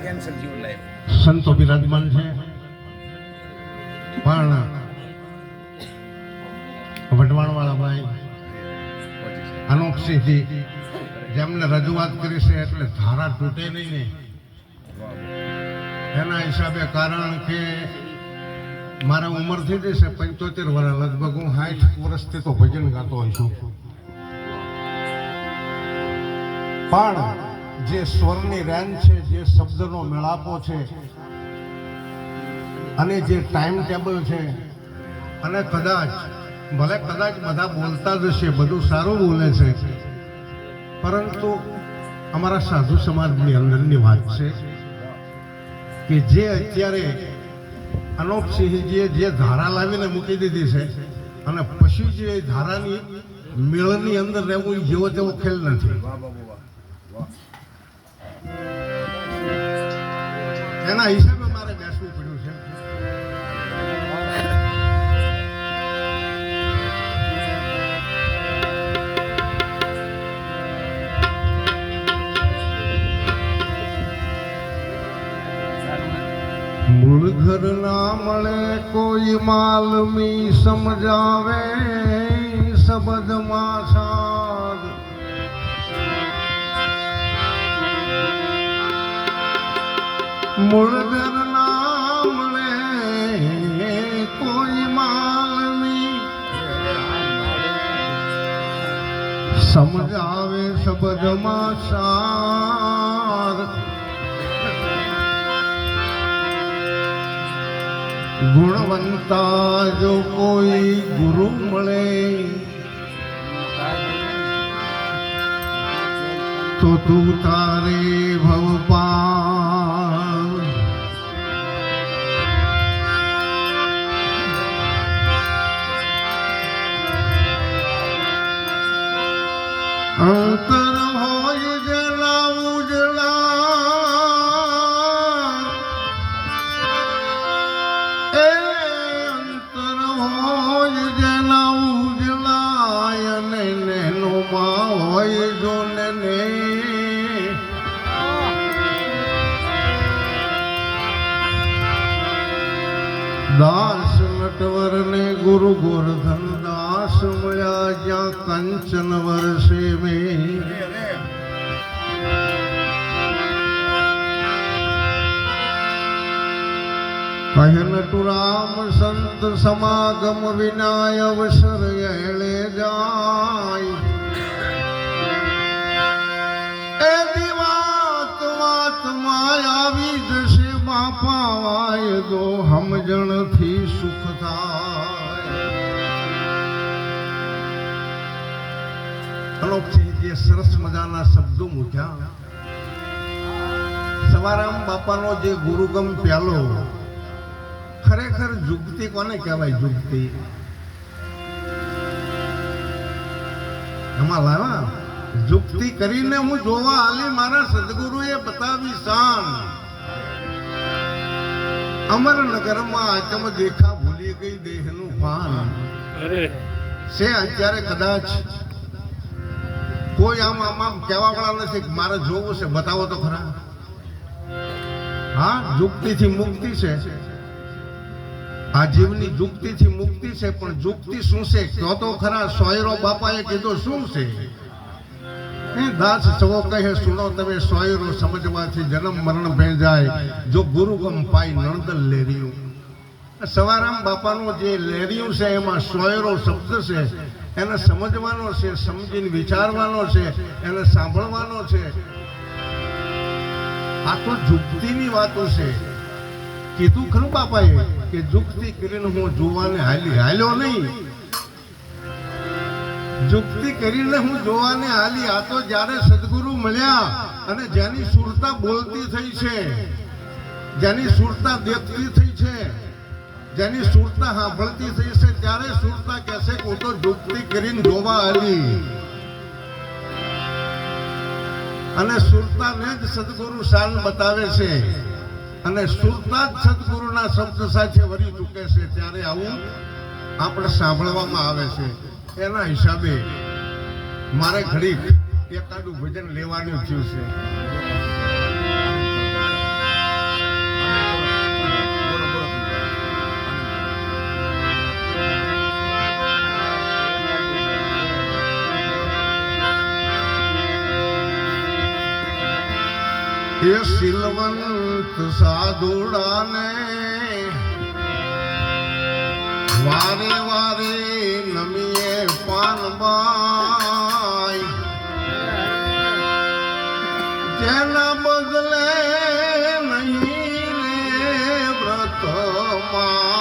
Cancel જેવું live સંતો બિરાજમાન છે, પણ વઢવાણ વાળા ભાઈ અનોખસિંહજી જેમને રજૂઆત કરી છે એટલે ધારા તૂટે નહીં ને એના હિસાબે, કારણ કે મારા ઉંમર થઈ જશે 75 વર્ષ, લગભગ હું 60 વર્ષથી તો ભજન ગાતો હોઉં છું, પણ જે સ્વરની રેન્જ છે, જે શબ્દનો મેળાપો છે અને જે ટાઈમ ટેબલ છે, અને કદાચ બધા બોલતા જ હશે, બધું સારું બોલે છે, પરંતુ અમારા સાધુ સમાજની અંદરની વાત છે કે જે અત્યારે અનોખસિંહજીએ જે ધારા લાવીને મૂકી દીધી છે અને પછી જે ધારાની મેળની અંદર રહેવું જેવો તેવો ખેલ નથી. એના હિસાબે મારે બેસવું પડ્યું છે. મૂળ ઘર ના મળે કોઈ માલમી સમજાવે શબ્દમાં સાદ, મૂળ ઘર ના મળે કોઈ માલમી સમજાવે શબ્દમાં સાર, ગુણવંતા જો કોઈ ગુરુ મળે તો તું તારે ભવપાલ, અંતર હોય જેના ઉજળા, એ અંતર હોય જેના ઉજળા, અને નેનોમાં હોય જો ને દાસ નટવર ને ગુરુ ગોરધન દાસ મળ્યા જ્યાં કંચન વર્ષે મેં, કહે નટુ રામ સંત સમાગમ વિનાય અવસર એળે જાય, એ દીવાત વાતમાં આવી જશે બાપા વાયદો સમજણથી સુખ થાય. અનોખસિંહજીએ સરસ મજાના શબ્દો મૂક્યા. સવારામ બાપાનો જે ગુરુગમ પ્યાલો, ખરેખર જુગતી કોને કહેવાય? જુગતી એમાં લાવા જુગતી કરીને હું જોવા આલી મારા સદગુરુએ બતાવી શાન, અમરનગરમાં આચમ દેખા ભૂલી ગઈ દેહનું ભાન. છે અત્યારે કદાચ કોઈ આમ કહેવા વાળા નથી કે મારે જોવું છે, બતાવો તો ખરા. હા, જુગતીથી મુક્તિ છે, આ જીવની જુગતીથી મુક્તિ છે, પણ જુગતિ શું છે કહો તો ખરા. સોયરો બાપાએ કીધું શું છે? દાસ સવો કહે સુનો તમે સોયરો, સમજવાથી જન્મ મરણ ભેજાય, જો ગુરુગમ પાઈ નણદલ લેરિયું. સવારામ બાપાનું જે લેરિયું છે એમાં સોયરો શબ્દ છે, એને સમજવાનો છે, સમજીને વિચારવાનો છે, એને સાંભળવાનો છે. આ તો જુગતીની વાતો છે. કીધું ખરું બાપાએ કે જુગતી કરીને હું જોવાને હાલ્યો નહીં, જુગતી કરીને હું જોવાને હાલી. આ તો જ્યારે સદગુરુ મળ્યા અને જેની સુરતા બોલતી થઈ છે, જેની સુરતા દેખતી થઈ છે, જેની સુરતા સાંભળતી થઈ છે, ત્યારે સુરતા કહેશે કે હું તો જુગતી કરીને જોવા હાલી. અને સુરતાને જ સદગુરુ શાન બતાવે છે, અને સુરતા જ સદગુરુના શબ્દ સાથે વરી ચૂકે છે. ત્યારે આવું આપણે સાંભળવામાં આવે છે. એના હિસાબે મારે ઘડીક એકાદું ભજન લેવાનું થયું છે. એ શીલવંત સાધુડાને વારે વારે નમીએ પાનબાઈ જેના બદલે નહીં રે વ્રતમાન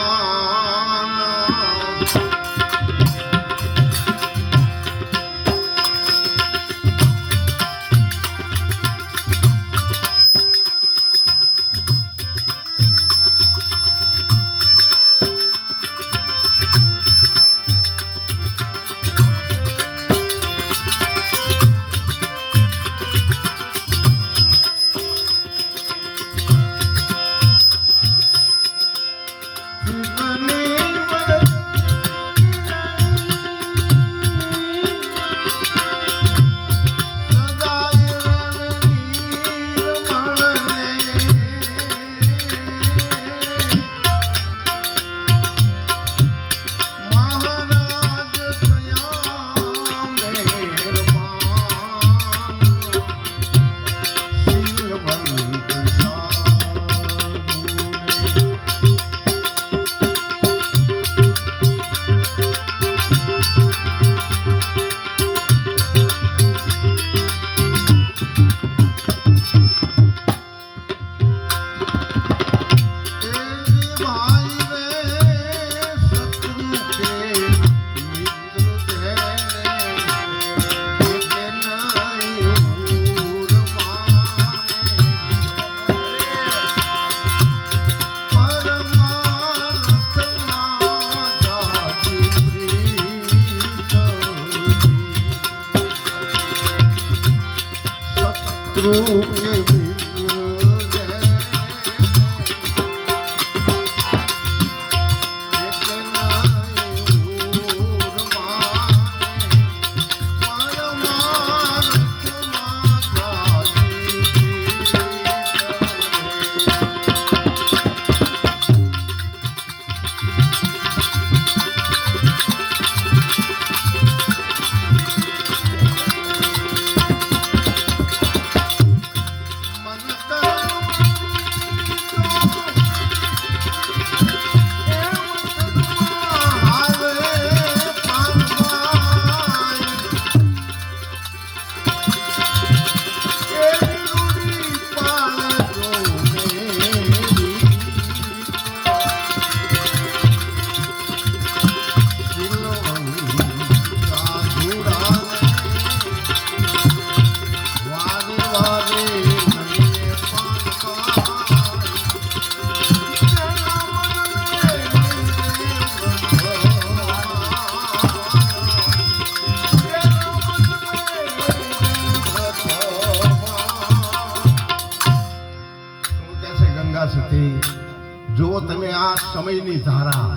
જો તમે આ સમયની ધારા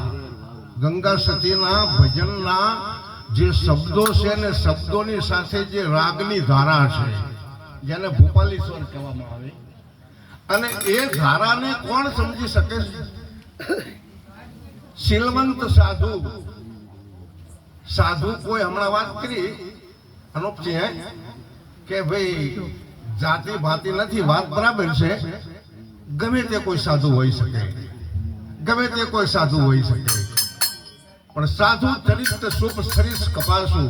ગંગા સતીના ભજનના જે શબ્દો છે ને શબ્દોની સાથે જે રાગની ધારા છે જેને ભોપાલી સ્વર કહેવામાં આવે અને એ ધારાને કોણ સમજી શકે છે? શીલવંત સાધુ. સાધુ કોઈ હમણાં વાત કરી અનુપસિંહ કે ભાઈ જાતિ ભાતિ નથી, વાત બરાબર છે. ગમે તે કોઈ સાધુ હોઈ શકે, ગમે તે કોઈ સાધુ હોઈ શકે, પણ સાધુ ચરિત્ર શુભ સરીસ કપાસુ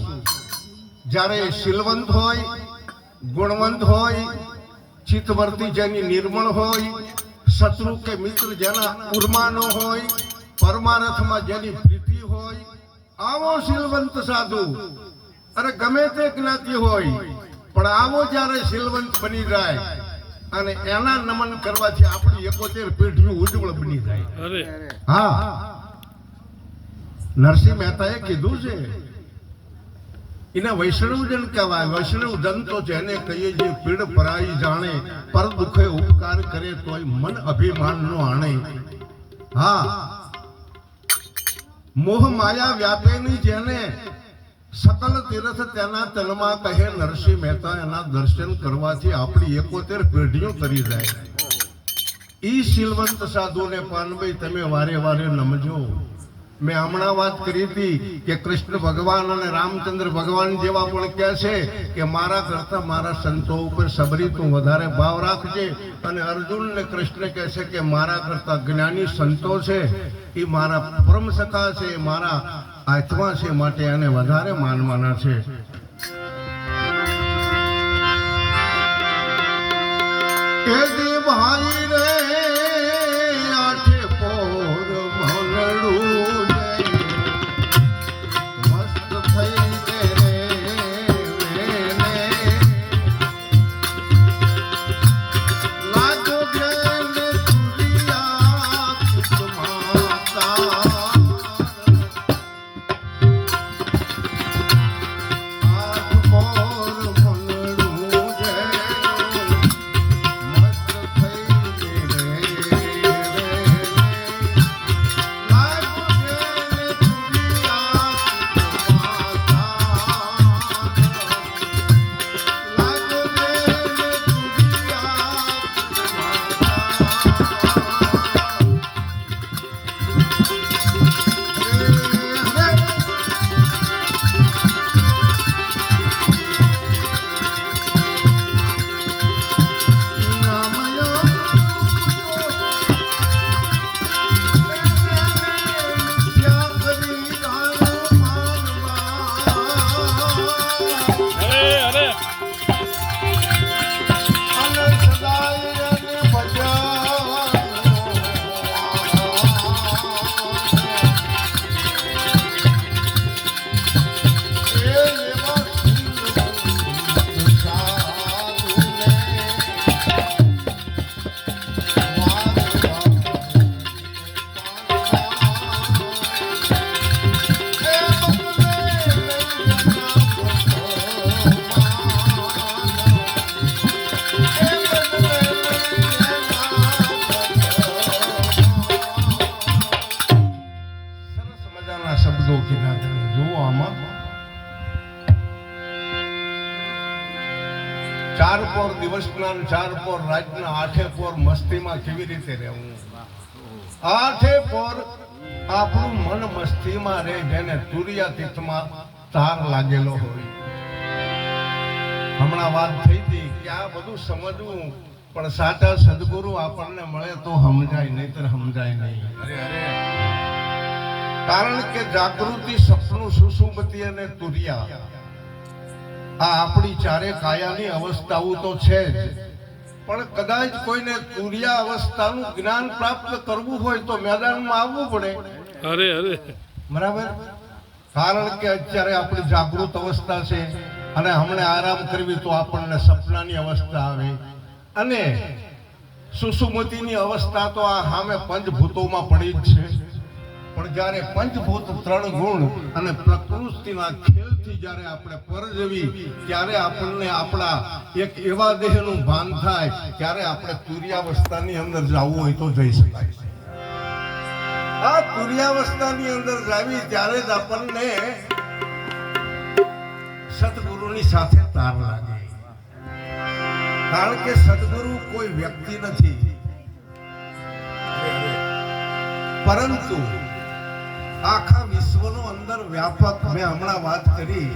જ્યારે શીલવંત હોય, ગુણવંત હોય, ચિત્તવર્તી જેની નિર્મળ હોય, શત્રુ કે મિત્ર જેના ઉર્માનો હોય, પરમાર્થમાં જેની પ્રીતિ હોય, આવો શીલવંત સાધુ. અરે ગમે તે જ્ઞાતિ હોય પણ આવો જ્યારે શીલવંત બની જાય અને એના નમન કરવાથી આપણી 71 પેઢીઓ ઉજ્જવળ બની જાય. હા, નરસિંહ મહેતાએ કીધું છે એને વૈષ્ણવજન કહેવાય. વૈષ્ણવજન તો જેને કહીએ જે પીડ પરાઈ જાણે, પર દુખે ઉપકાર કરે તોય મન અભિમાન નો આણે. હા, મોહ માયા વ્યાપેની જેને સકલ તીર્થ તેના તનમાં કહે નરસિંહ મહેતા. એના દર્શન કરવાથી આપણી 71 પેઢીઓ તરી જાય. ઈ શીલવંત સાધુને પાનભાઈ તમે વારે વારે નમજો. મેં હમણાં વાત કરી હતી કે કૃષ્ણ ભગવાન અને રામચંદ્ર ભગવાન જેવા પણ કહે છે કે મારા કરતા મારા સંતો ઉપર સબરી તું વધારે ભાવ રાખજે, અને અર્જુનને કૃષ્ણ કહે છે કે મારા કરતા જ્ઞાની સંતો છે એ મારા પરમ સખા છે, મારા આત્મા છે, માટે એને વધારે માનવાના છે. એ જે ભાઈ રે આઠે પોર ભલડું મસ્ત થઈ દે રે વેને લાજો જ્ઞાન તુરિયા માતા આઠ પોર ભલડું જય શબ્દો કીધા તમે જુઓ આમાં ચાર પોર દિવસના, ચાર પોર રાતના, આઠે પોર મસ્તીમાં કેવી રીતે રહેવું. આઠે પોર આપણું મન મસ્તીમાં રહે, જેને તુરિયા તીર્થમાં તાર લાગેલો હોય. હમણાં વાત થઈ હતી કે આ બધું સમજવું, પણ સાચા સદગુરુ આપણને મળે તો સમજાય, નહીતર સમજાય નહીં. કારણ કે જાગૃતિ, સપનું, સુષુપ્તિ અને તુરિયા આ આપણી ચારે કાયાની અવસ્થાઓ તો છે જ, પણ કદાચ કોઈને તુરિયા અવસ્થાનું જ્ઞાન પ્રાપ્ત કરવું હોય તો મેદાનમાં આવવું પડે. બરાબર. કારણ કે અત્યારે આપણી જાગૃત અવસ્થા છે, અને હમણાં આરામ કરવી તો આપણને સપનાની અવસ્થા આવે, અને સુષુપ્તિની અવસ્થા તો આ સામે પંચભૂતોમાં પડી જ છે. પણ જ્યારે પંચભૂત, ત્રણ ગુણ અને પ્રકૃતિના ખેલથી જ્યારે આપણે પરજવી, ત્યારે આપણને આપણા એક એવા દેહનું ભાન થાય, ત્યારે આપણે તુરિયાવસ્થાની અંદર જવું હોય તો જઈ શકાય. આ તુરિયાવસ્થાની અંદર જાવી ત્યારે જ આપણને સદગુરુની સાથે તાર લાગે. કારણ કે સદગુરુ કોઈ વ્યક્તિ નથી, પરંતુ આખા વિશ્વનો અંદર વ્યાપક. મેં હમણાં વાત કરી,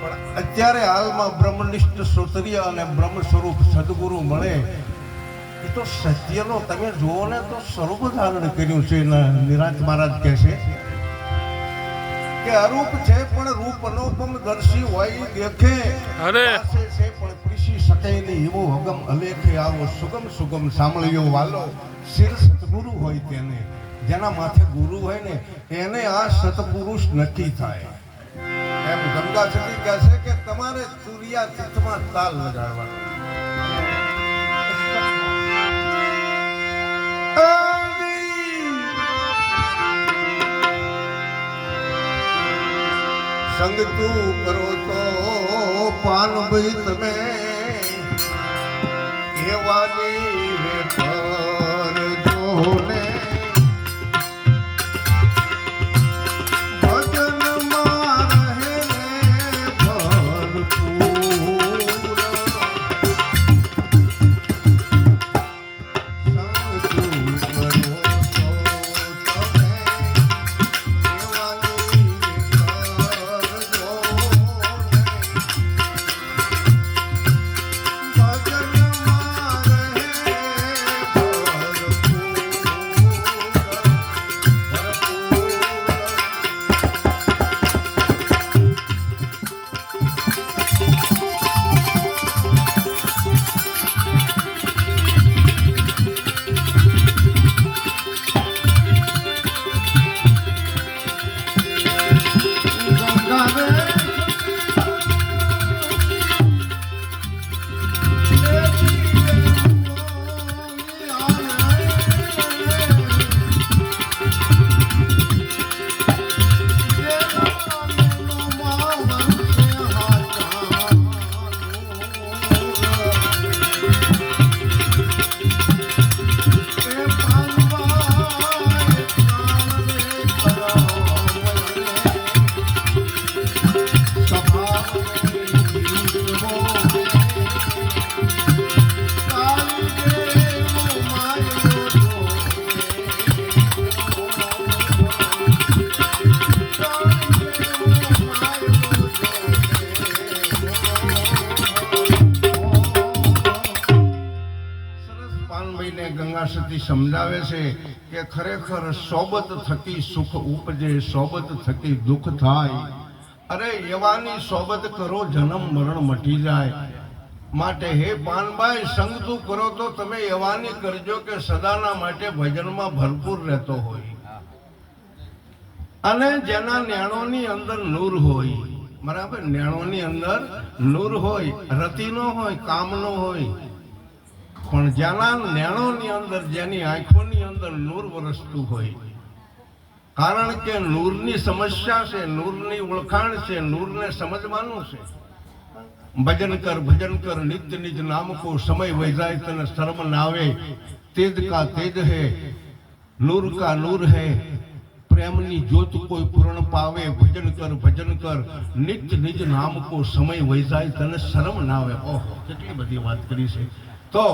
પણ અત્યારે હાલમાં બ્રહ્મનિષ્ઠ શ્રોત્રિય અને બ્રહ્મ સ્વરૂપ સદગુરુ મળે એ તો સત્યનો તમે જુઓ ને તો સ્વરૂપ ધારણ કર્યું છે. નિરાંત મહારાજ કહે છે કે અરૂપ છે પણ રૂપ અનુપમ દર્શી હોય દેખે, પાસે છે પણ પીસી શકે નહીં એવો અગમ અલેખે આવો સુગમ સુગમ સાંભળ્યો વાલો. શિર સદગુરુ હોય તેને, જેના માથે ગુરુ હોય ને એને આ સતપુરુષ નક્કી થાય. એમ ગંગા સતી કહે છે કે તમારે તુરિયા તીર્થમાં તાલ લગાડવાનો. સંગ તું કરો તો પાન ભાઈ તમે એવાની પર જોને જોઈને ગંગા સતી સમજાવે છે કે ખરેખર સોબત થકી સુખ ઉપજે, સોબત થકી દુઃખ થાય. અરે એવાની સોબત કરો જન્મ મરણ મટી જાય. માટે હે પાનભાઈ, સંગ તું કરો તો તમે એવાની કરજો કે સદાના માટે ભજનમાં ભરપૂર રહેતો હોય અને જેના નેણોની અંદર નૂર હોય. બરાબર, નેણોની અંદર નૂર હોય, રતિનો હોય, કામનો હોય, પણ જેના નેણોની અંદર, જેની આંખોની અંદર નૂર વરસતું હોય. કારણ કે નૂરની સમસ્યા છે, નૂરની ઓળખાણ છે, નૂરને સમજવાનું છે. ભજન કર નિત્ય નિજ નામ કો, સમય વહી જાય તને શર્મ ના આવે. તેજ કા તેજ હે, નૂર કા નૂર હે, પ્રેમની જ્યોત કોઈ પૂર્ણ પાવે. ભજન કર નિત્ય નિજ નામ કો, સમય વહી જાય તને શરમ ના આવે. ઓહો, કેટલી બધી વાત કરી છે. તો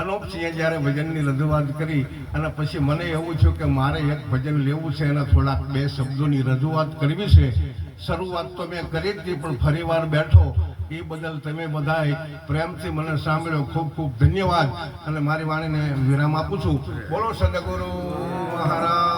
અનોપસિંહે જ્યારે ભજનની રજૂઆત કરી અને પછી મને એવું થયું કે મારે એક ભજન લેવું છે, એના થોડાક બે શબ્દોની રજૂઆત કરવી છે. શરૂઆત તો મેં કરી જ હતી, પણ ફરી વાર બેઠો એ બદલ તમે બધાય પ્રેમથી મને સાંભળ્યો, ખૂબ ખૂબ ધન્યવાદ. અને મારી વાણીને વિરામ આપું છું. બોલો સદગુરુ મહારાજ.